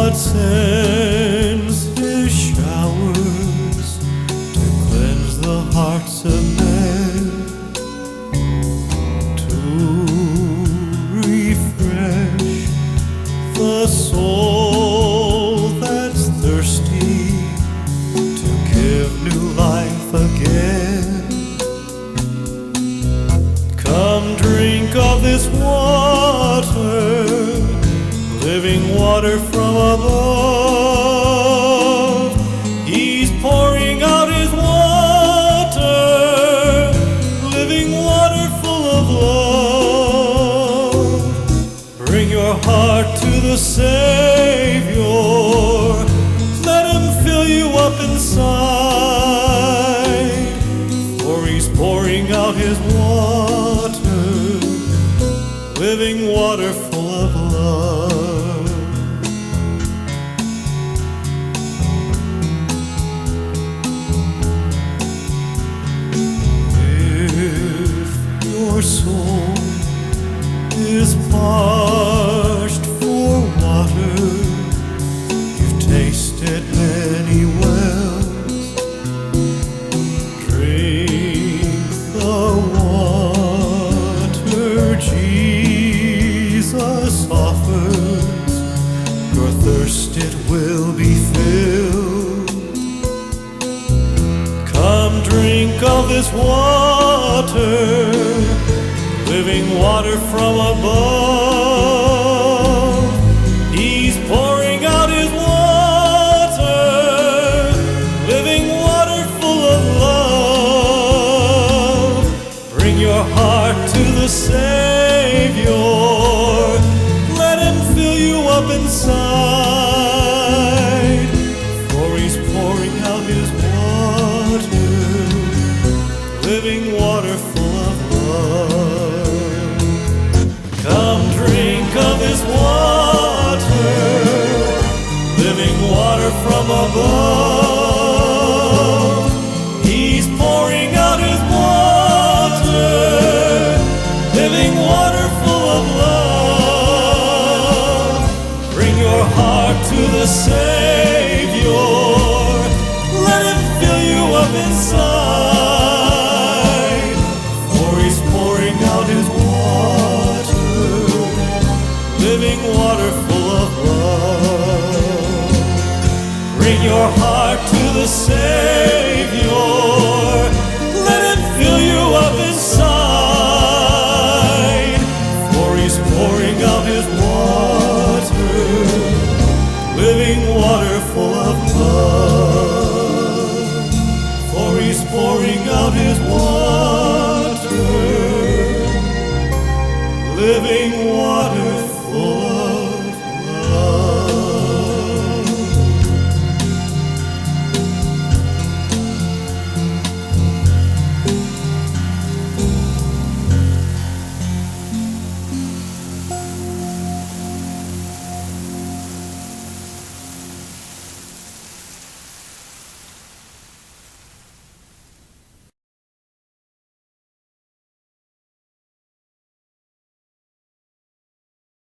God sends His showers to cleanse the hearts of men, to refresh the soul that's thirsty, to give new life again. Come drink of this water, living water from above. He's pouring out His water, living water full of love. Bring your heart to the Savior, let Him fill you up inside, for He's pouring out His water, living water full of love. Your soul is parched for water, you've tasted many wells. Drink the water Jesus offers, your thirst it will be filled. Come drink of this water, living water from above. He's pouring out His water, living water full of love. Bring your heart to the Savior, let Him fill you up inside, for He's pouring out His water, living water full of love. Come drink of His water, living water from above. He's pouring out His water, living water full of love. Bring your heart to the Savior, let Him fill you up inside, for He's pouring out His water, living water full of love. Bring your heart to the Savior,